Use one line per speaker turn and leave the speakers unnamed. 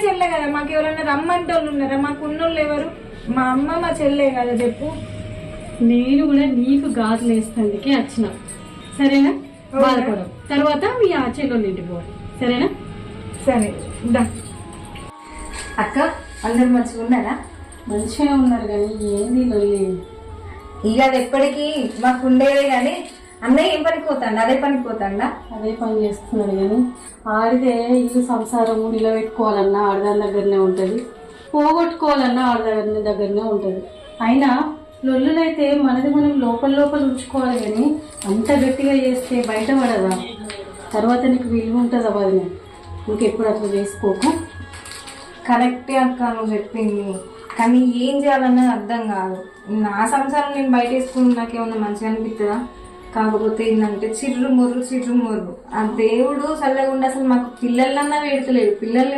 చెల్లె కదా, మాకు ఎవరైనా రమ్మంటే వాళ్ళు ఉన్నారా? మాకు ఉన్నోళ్ళు ఎవరు? మా అమ్మ మా చెల్లె కదా. చెప్పు.
నేను కూడా నీకు గాజులు వేస్తానికి వచ్చిన, సరేనా? బాధపడవు. తర్వాత మీ ఆ చెల్లెళ్ళు ఇంటికి పోవాలి, సరేనా?
సరే దా. అక్క అందరు మంచిగా ఉన్నారా?
మంచిగా ఉన్నారు కానీ ఏంది లొల్లి?
ఇక అది ఎప్పటికీ మాకు ఉండేదే కానీ అన్నయ్య ఏం పనికి పోతాండ? అదే పనికి పోతాండా?
అదే పని చేస్తున్నాడు కానీ ఆడితే ఇల్లు సంసారము నిలబెట్టుకోవాలన్నా ఆడదాని దగ్గరనే ఉంటుంది, పోగొట్టుకోవాలన్నా ఆడదాని దగ్గరనే ఉంటుంది. అయినా లొల్లులైతే మనది మనం లోపల లోపల ఉంచుకోవాలి కానీ అంత గట్టిగా చేస్తే బయట పడదా? తర్వాత నీకు విలువ ఉంటుందా? వదిన ఇంకెప్పుడు అట్లా చేసుకోకు.
కరెక్టే అక్క నువ్వు చెప్పింది, కానీ ఏం చేయాలన్నది అర్థం కాదు. నా సంసారం నేను బయట వేసుకుని నాకేమన్నా మంచిగా అనిపిస్తుందా? కాకపోతే ఏంటంటే చిర్రు మొర్రు ఆ దేవుడు చల్లకుండా అసలు మాకు పిల్లలన్నా వేడతలేదు. పిల్లల్ని